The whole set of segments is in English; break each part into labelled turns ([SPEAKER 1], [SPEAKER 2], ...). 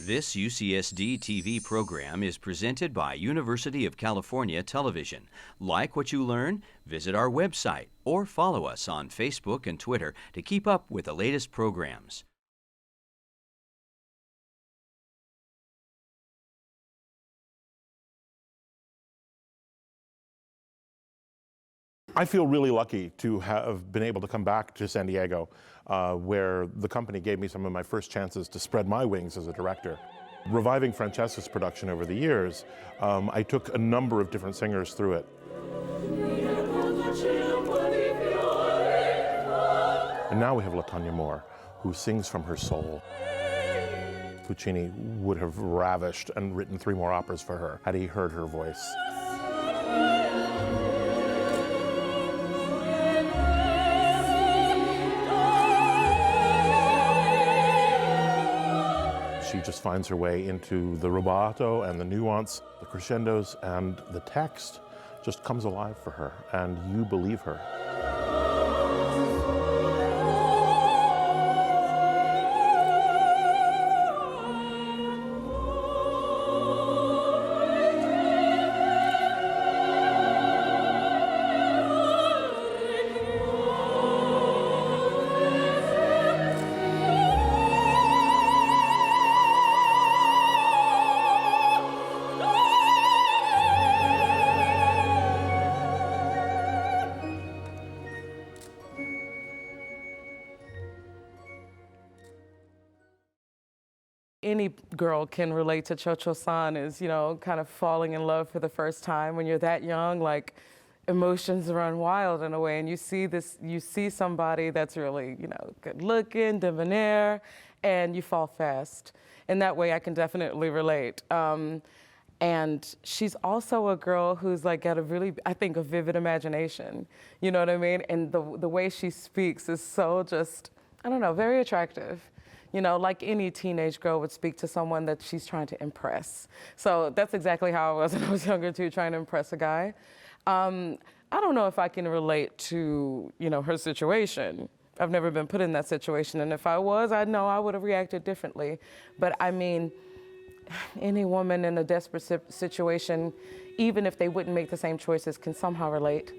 [SPEAKER 1] This UCSD TV program is presented by University of California Television. Like what you learn? Visit our website or follow us on Facebook and Twitter to keep up with the latest programs.
[SPEAKER 2] I feel really lucky to have been able to come back to San Diego, where the company gave me some of my first chances to spread my wings as a director. Reviving Francesca's production over the years, I took a number of different singers through it. And now we have LaTonya Moore, who sings from her soul. Puccini would have ravished and written 3 more operas for her had he heard her voice. She just finds her way into the rubato and the nuance, the crescendos, and the text just comes alive for her, and you believe her.
[SPEAKER 3] Any girl can relate to Cho-Cho-san is, kind of falling in love for the first time. When you're that young, like, emotions run wild in a way, and you see somebody that's really, good looking, debonair, and you fall fast. In that way, I can definitely relate. And she's also a girl who's like got a really, I think, a vivid imagination. You know what I mean? And the way she speaks is so just, I don't know, very attractive. Like any teenage girl would speak to someone that she's trying to impress. So that's exactly how I was when I was younger too, trying to impress a guy. I don't know if I can relate to, her situation. I've never been put in that situation, and if I was, I know I would have reacted differently. But I mean, any woman in a desperate situation, even if they wouldn't make the same choices, can somehow relate.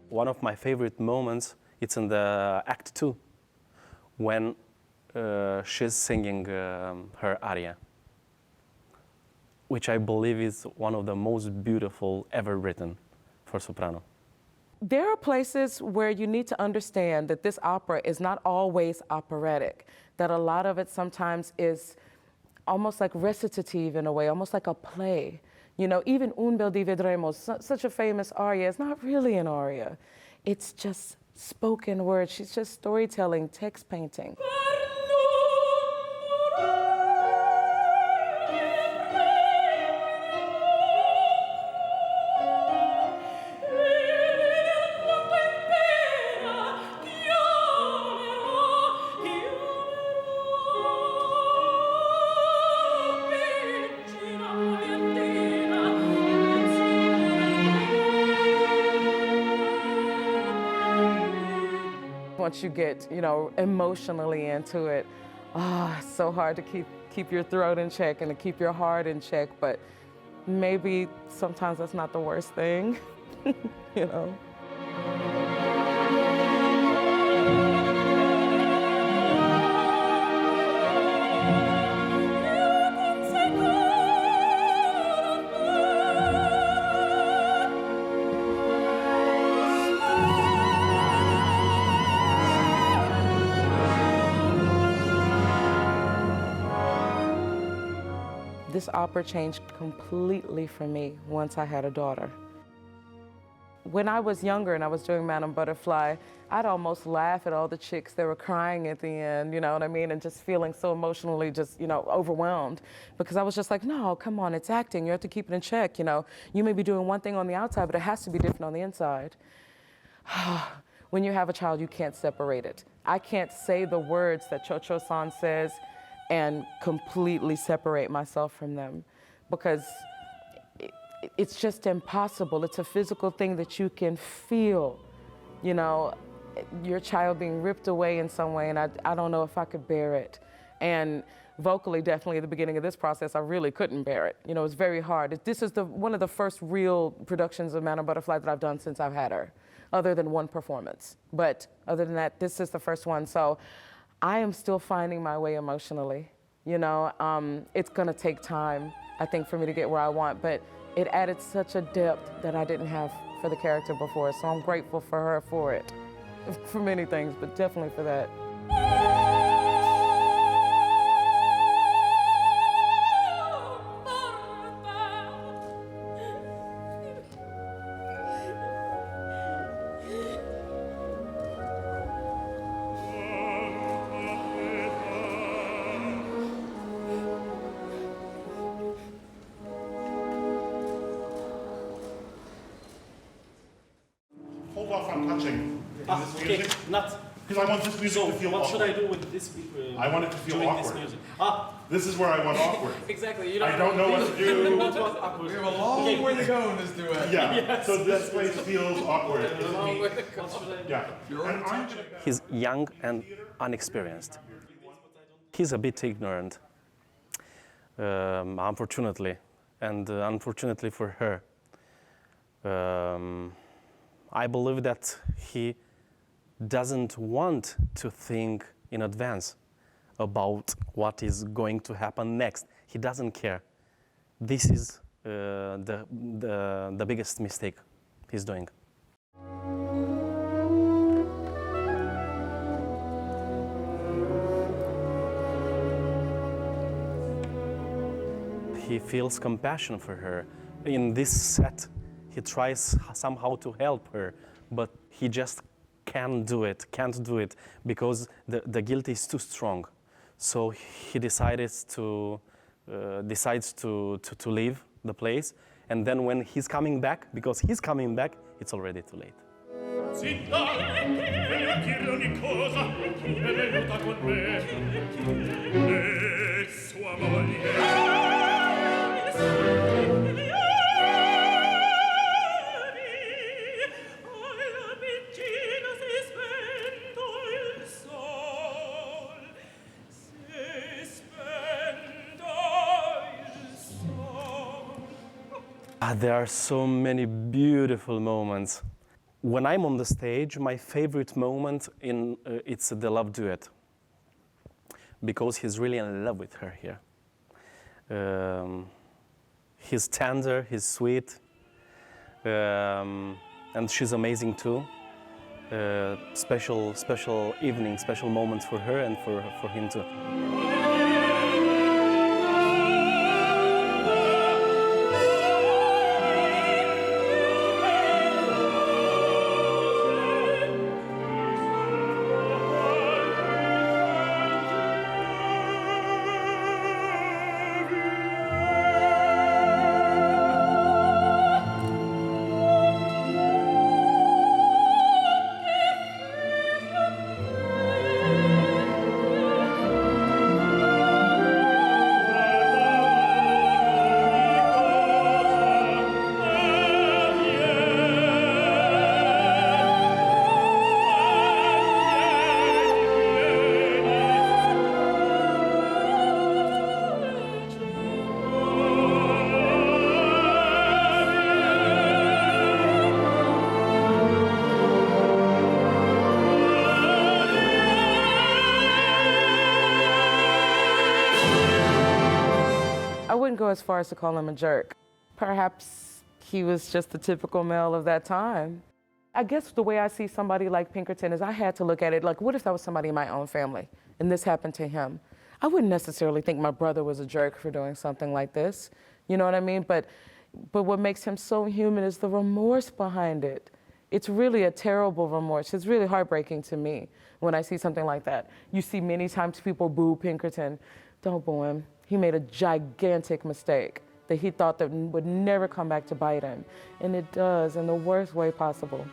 [SPEAKER 4] One of my favorite moments, it's in the Act 2, when she's singing her aria, which I believe is one of the most beautiful ever written for soprano.
[SPEAKER 3] There are places where you need to understand that this opera is not always operatic, that a lot of it sometimes is almost like recitative in a way, almost like a play. Even Un bel dì vedremo, such a famous aria, is not really an aria. It's just spoken word. She's just storytelling, text painting. Once you get, emotionally into it, it's so hard to keep your throat in check and to keep your heart in check, but maybe sometimes that's not the worst thing, This opera changed completely for me once I had a daughter. when I was younger and I was doing Madame Butterfly, I'd almost laugh at all the chicks that were crying at the end, you know what I mean? And just feeling so emotionally just, you know, overwhelmed. Because I was just like, no, come on, it's acting. You have to keep it in check, you know? You may be doing one thing on the outside, but it has to be different on the inside. When you have a child, you can't separate it. I can't say the words that Cho-Cho-san says and completely separate myself from them, because it's just impossible. It's a physical thing that you can feel, you know, your child being ripped away in some way, and I don't know if I could bear it. And vocally, definitely at the beginning of this process, I really couldn't bear it. You know, it's very hard. This is one of the first real productions of Madame Butterfly that I've done since I've had her, other than one performance. But other than that, this is the first one. So I am still finding my way emotionally. You know, it's gonna take time, I think, for me to get where I want, but it added such a depth that I didn't have for the character before. So I'm grateful for her for it, for many things, but definitely for that.
[SPEAKER 2] Hold off on touching. This
[SPEAKER 5] Okay,
[SPEAKER 2] music.
[SPEAKER 5] not.
[SPEAKER 2] Because I want this music
[SPEAKER 5] So
[SPEAKER 2] to feel
[SPEAKER 5] what
[SPEAKER 2] awkward.
[SPEAKER 5] should I do with this?
[SPEAKER 2] I want it to feel
[SPEAKER 5] during this
[SPEAKER 2] awkward.
[SPEAKER 5] music?
[SPEAKER 2] This is where I want awkward.
[SPEAKER 5] Exactly. You
[SPEAKER 2] I don't know what to do.
[SPEAKER 5] What was awkward?
[SPEAKER 6] We have a long way to go in this duet.
[SPEAKER 2] Yeah, so this place feels awkward.
[SPEAKER 5] What should I do?
[SPEAKER 2] Yeah. And I'm gonna-
[SPEAKER 4] He's young and unexperienced. He's a bit ignorant, unfortunately, and unfortunately for her. I believe that he doesn't want to think in advance about what is going to happen next. He doesn't care. This is the biggest mistake he's doing. He feels compassion for her. In this set, he tries somehow to help her, but he just can't do it because the guilt is too strong. So he decides to leave the place, and then when he's coming back, because he's coming back, it's already too late.
[SPEAKER 7] Zitta, voglio dirle ogni cosa, è venuta con me, e sua moglie.
[SPEAKER 4] There are so many beautiful moments. When I'm on the stage, my favorite moment it's the love duet, because he's really in love with her here. He's tender, he's sweet, and she's amazing too. Special evening, special moments for her and for him too.
[SPEAKER 3] I wouldn't go as far as to call him a jerk. Perhaps he was just the typical male of that time. I guess the way I see somebody like Pinkerton is I had to look at it like, what if that was somebody in my own family and this happened to him? I wouldn't necessarily think my brother was a jerk for doing something like this. You know what I mean? But But what makes him so human is the remorse behind it. It's really a terrible remorse. It's really heartbreaking to me when I see something like that. You see many times people boo Pinkerton. Don't boo him. He made a gigantic mistake that he thought that would never come back to bite him. And it does in the worst way possible.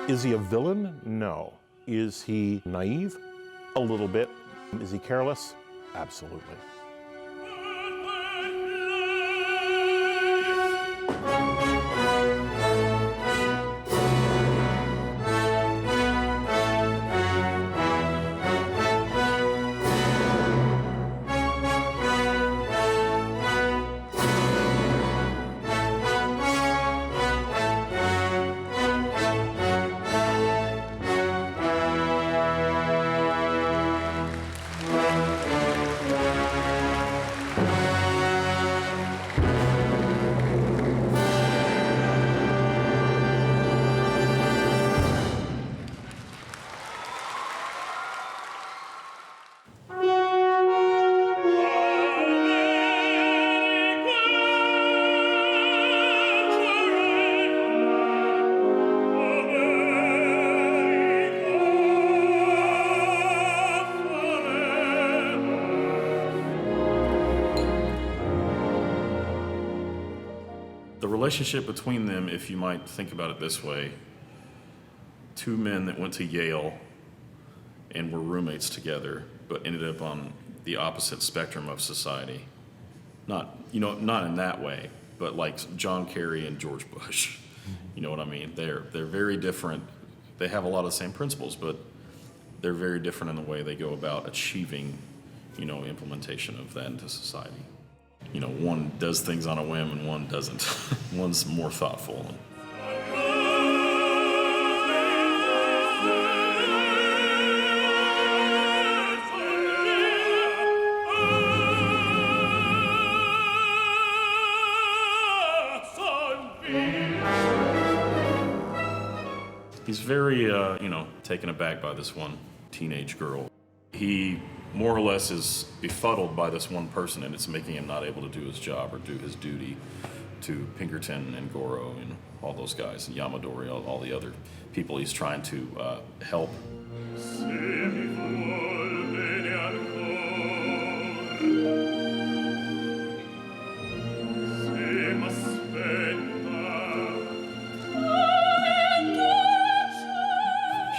[SPEAKER 2] Is he a villain? No. Is he naive? A little bit. Is he careless? Absolutely.
[SPEAKER 8] The relationship between them, if you might think about it this way, two men that went to Yale and were roommates together, but ended up on the opposite spectrum of society. Not in that way, but like John Kerry and George Bush. You know what I mean? They're very different. They have a lot of the same principles, but they're very different in the way they go about achieving, implementation of that into society. One does things on a whim and one doesn't. One's more thoughtful. He's very, taken aback by this one teenage girl. He more or less is befuddled by this one person, and it's making him not able to do his job or do his duty to Pinkerton and Goro and all those guys, and Yamadori, all the other people he's trying to help.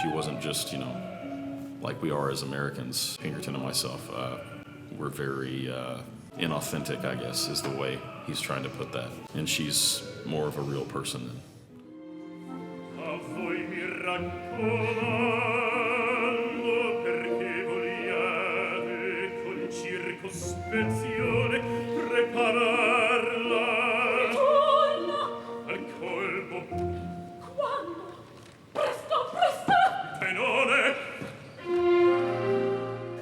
[SPEAKER 8] She wasn't just, like we are as Americans, Pinkerton and myself, we're very inauthentic, I guess, is the way he's trying to put that. And she's more of a real person than.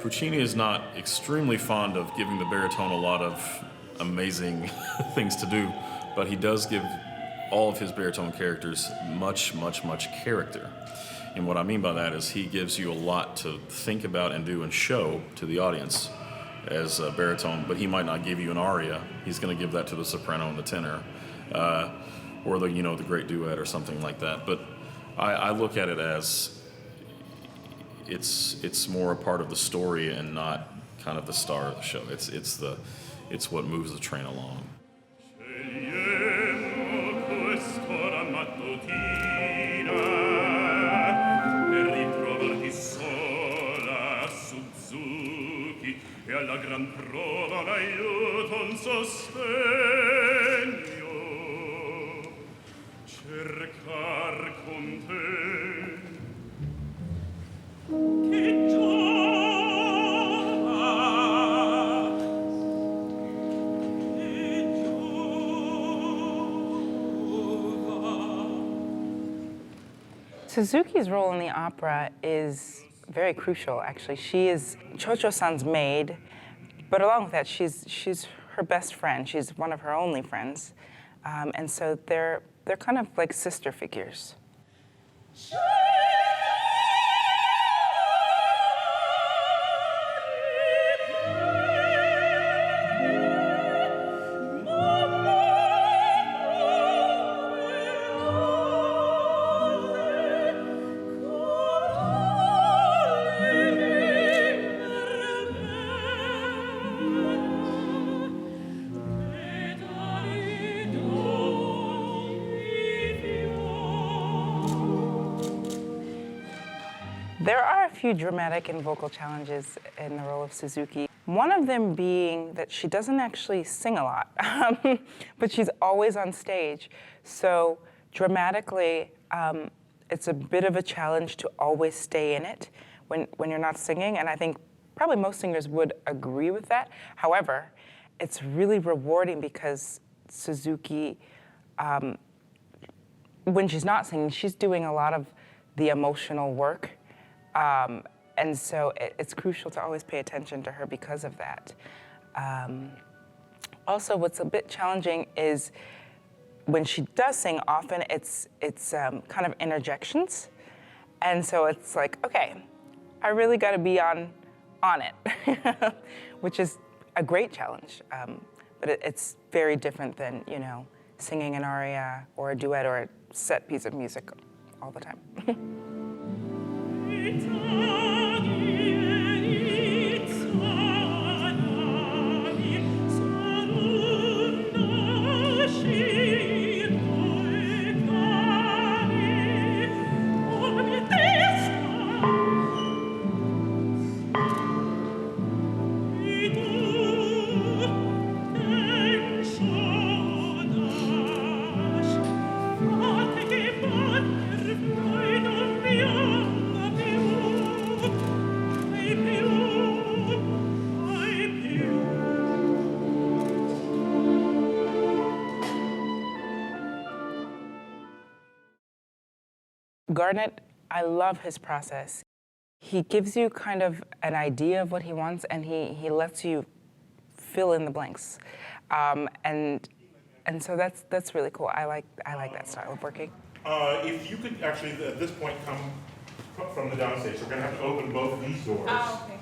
[SPEAKER 8] Puccini is not extremely fond of giving the baritone a lot of amazing things to do, but he does give all of his baritone characters much, much, much character. And what I mean by that is he gives you a lot to think about and do and show to the audience as a baritone, but he might not give you an aria. He's going to give that to the soprano and the tenor, or the great duet or something like that. But I look at it as it's more a part of the story and not kind of the star of the show. It's what moves the train along.
[SPEAKER 9] Suzuki's role in the opera is very crucial, actually. She is Cho-Cho-san's maid, But along with that, she's her best friend. She's one of her only friends. And so they're kind of like sister figures. There are a few dramatic and vocal challenges in the role of Suzuki. One of them being that she doesn't actually sing a lot, but she's always on stage. So dramatically, it's a bit of a challenge to always stay in it when you're not singing, and I think probably most singers would agree with that. However, it's really rewarding because Suzuki, when she's not singing, she's doing a lot of the emotional work. And so it's crucial to always pay attention to her because of that. Also, what's a bit challenging is when she does sing, often it's kind of interjections. And so it's like, okay, I really got to be on it, which is a great challenge. But it's very different than, singing an aria or a duet or a set piece of music all the time. Garnet, I love his process. He gives you kind of an idea of what he wants, and he lets you fill in the blanks, and so that's really cool. I like that style of working.
[SPEAKER 2] If you could actually at this point come from the downstage, we're going to have to open both of these doors.
[SPEAKER 3] Oh, okay.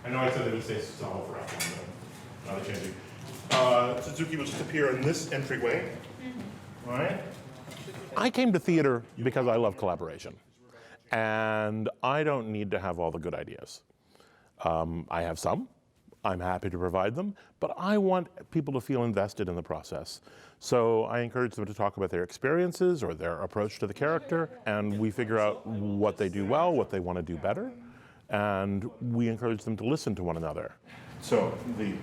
[SPEAKER 2] I know I said that it stays solid for everyone, but not a changing. Suzuki will just appear in this entryway. Mm-hmm. All right. I came to theater because I love collaboration, and I don't need to have all the good ideas. I have some, I'm happy to provide them, but I want people to feel invested in the process. So I encourage them to talk about their experiences or their approach to the character, and we figure out what they do well, what they want to do better, and we encourage them to listen to one another. So the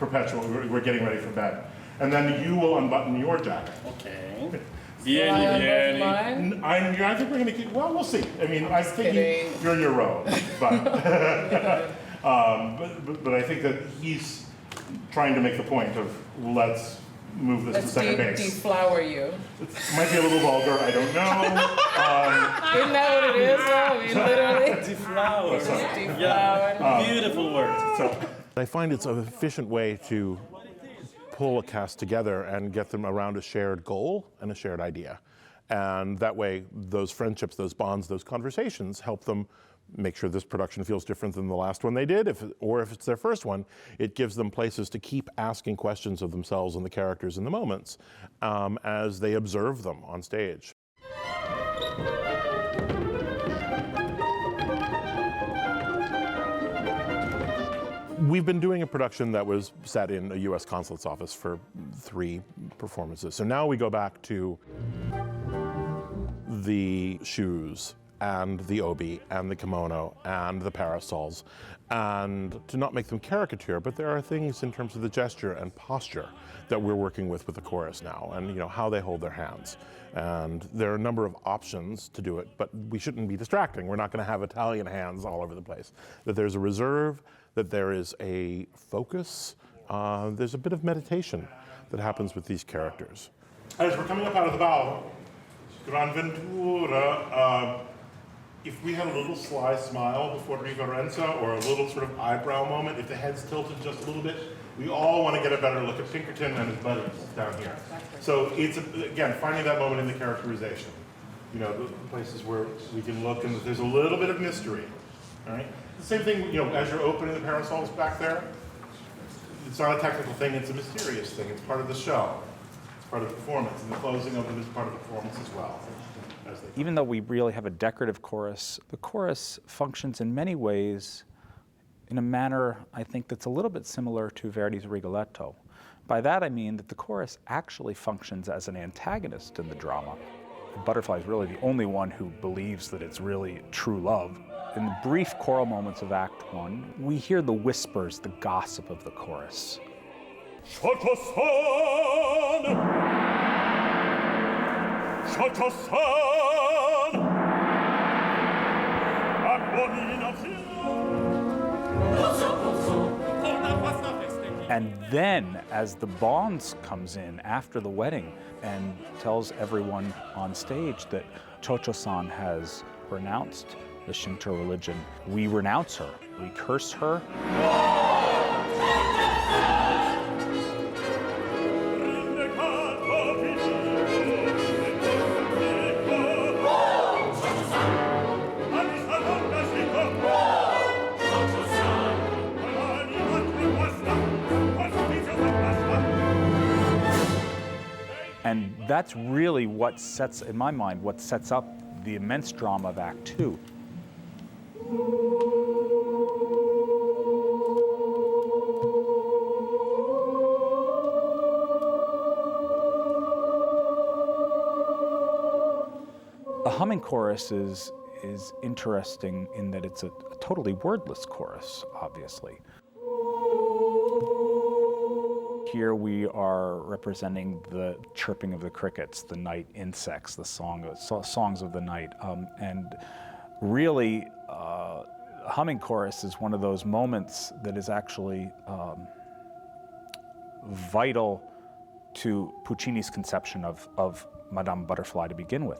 [SPEAKER 2] perpetual, we're getting ready for bed. And then you will unbutton your jacket.
[SPEAKER 5] Okay.
[SPEAKER 2] I think we're going to keep, well, we'll see. I mean, I think you're in your row, but, but I think that he's trying to make the point of let's move this to second base.
[SPEAKER 3] Deflower you.
[SPEAKER 2] It might be a little vulgar, I don't know.
[SPEAKER 3] Isn't that what it is, though? I mean, literally.
[SPEAKER 5] Deflower.
[SPEAKER 3] Deflower.
[SPEAKER 5] Yeah, beautiful word.
[SPEAKER 2] So I find it's an efficient way to pull a cast together and get them around a shared goal and a shared idea. And that way, those friendships, those bonds, those conversations help them make sure this production feels different than the last one they did, or if it's their first one, it gives them places to keep asking questions of themselves and the characters in the moments as they observe them on stage. We've been doing a production that was set in a U.S. consulate's office for 3 performances. So now we go back to the shoes and the obi and the kimono and the parasols, and to not make them caricature, but there are things in terms of the gesture and posture that we're working with the chorus now, and how they hold their hands. And there are a number of options to do it, but we shouldn't be distracting. We're not going to have Italian hands all over the place. That there's a reserve, that there is a focus, there's a bit of meditation that happens with these characters. As we're coming up out of the bow, Gran Ventura, if we had a little sly smile before Riverenza or a little sort of eyebrow moment, if the head's tilted just a little bit, we all want to get a better look at Pinkerton and his buddies down here. So it's, again, finding that moment in the characterization. You know, the places where we can look and there's a little bit of mystery, all right? The same thing, you know, as you're opening the parasols back there, it's not a technical thing, it's a mysterious thing. It's part of the show. It's part of the performance, and the closing of them is part of the performance as well.
[SPEAKER 10] Even though we really have a decorative chorus, the chorus functions in many ways in a manner, I think, that's a little bit similar to Verdi's Rigoletto. By that I mean that the chorus actually functions as an antagonist in the drama. Butterfly is really the only one who believes that it's really true love. In the brief choral moments of Act One, we hear the whispers, the gossip of the chorus. And then, as the Bonds comes in after the wedding and tells everyone on stage that Cho-Cho-san has renounced the Shinto religion, we renounce her, we curse her. And that's really what sets, in my mind, what sets up the immense drama of Act Two. A humming chorus is interesting in that it's a totally wordless chorus, obviously. Here we are representing the chirping of the crickets, the night insects, the songs of the night. And really, humming chorus is one of those moments that is actually vital to Puccini's conception of Madame Butterfly to begin with.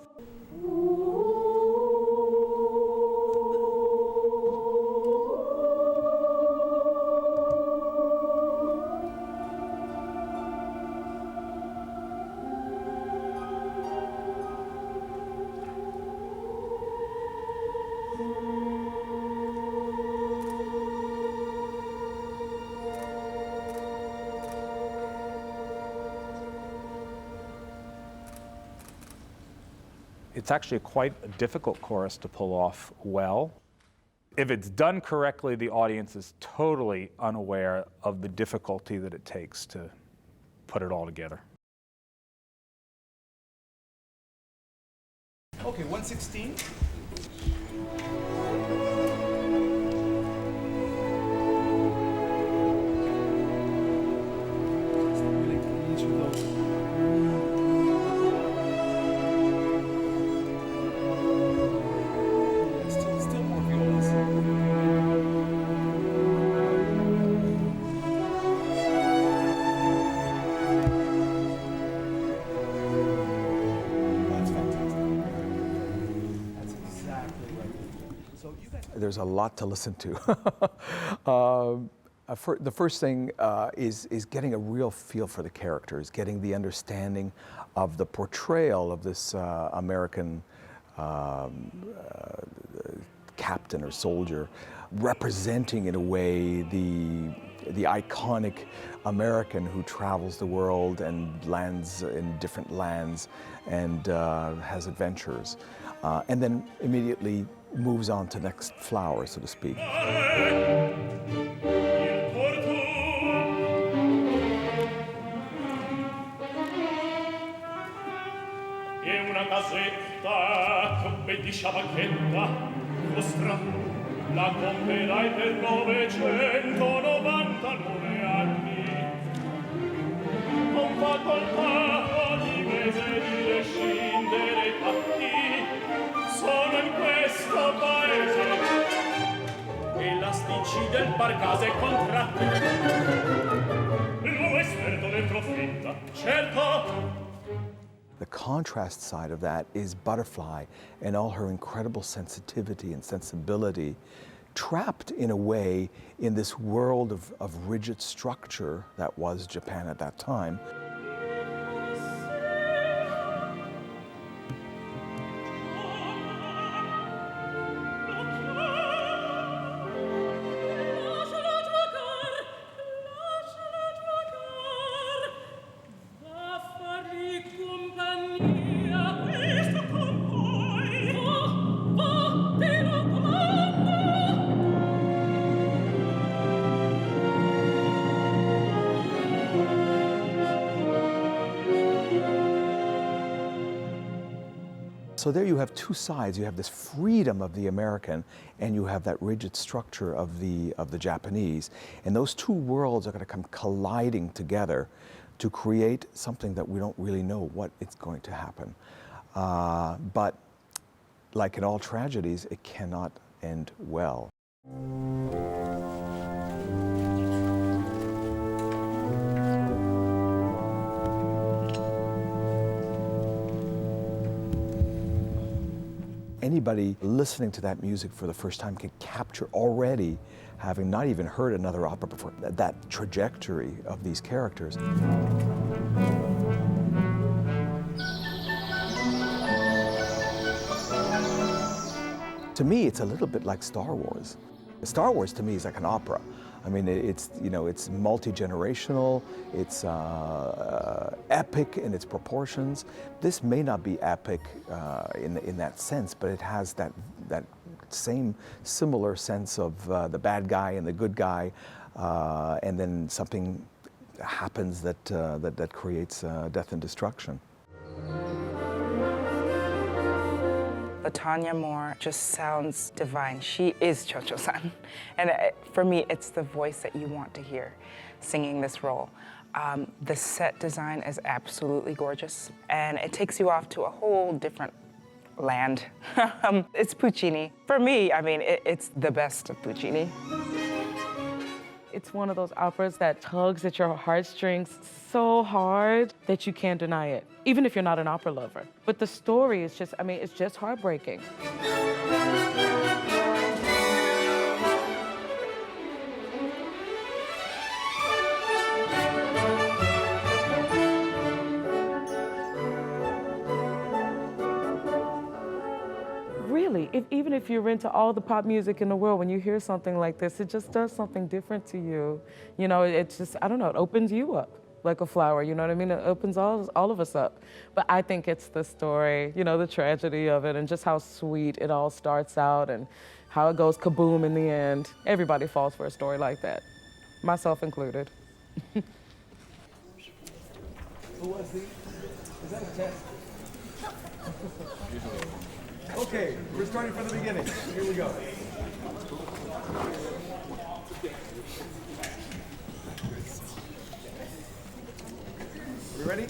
[SPEAKER 10] It's actually quite a difficult chorus to pull off well. If it's done correctly, the audience is totally unaware of the difficulty that it takes to put it all together.
[SPEAKER 6] Okay, 116.
[SPEAKER 11] There's a lot to listen to. The first thing is getting a real feel for the characters, getting the understanding of the portrayal of this American captain or soldier, representing in a way the iconic American who travels the world and lands in different lands and has adventures, and then immediately moves on to the next flower, so to speak.
[SPEAKER 7] La comperai per 999 anni. Non fa colpa di mese di rescindere i patti. Sono in questo paese elastici del barcase contratti. Il nuovo esperto dentro fitta, certo.
[SPEAKER 11] The contrast side of that is Butterfly and all her incredible sensitivity and sensibility, trapped in a way in this world of rigid structure that was Japan at that time. So there you have two sides. You have this freedom of the American, and you have that rigid structure of the Japanese. And those two worlds are going to come colliding together to create something that we don't really know what it's going to happen. But like in all tragedies, it cannot end well. Anybody listening to that music for the first time can capture already, having not even heard another opera before, that trajectory of these characters. To me, it's a little bit like Star Wars. Star Wars to me is like an opera. I mean, it's, you know, it's multi-generational, it's epic in its proportions. This may not be epic in that sense, but it has that same similar sense of the bad guy and the good guy, and then something happens that creates death and destruction.
[SPEAKER 9] LaTanya Moore just sounds divine. She is Cho-Cho-san. And for me, it's the voice that you want to hear singing this role. The set design is absolutely gorgeous, and it takes you off to a whole different land. It's Puccini. For me, I mean, it's the best of Puccini.
[SPEAKER 3] It's one of those operas that tugs at your heartstrings so hard that you can't deny it, even if you're not an opera lover. But the story is just, I mean, it's just heartbreaking. Really, even if you're into all the pop music in the world, when you hear something like this, it just does something different to you. You know, it's just, I don't know, it opens you up like a flower, you know what I mean? It opens all of us up. But I think it's the story, you know, the tragedy of it, and just how sweet it all starts out and how it goes kaboom in the end. Everybody falls for a story like that, myself included.
[SPEAKER 6] Who was he? Is that a test? Okay, we're starting from the beginning. Here we go. You ready?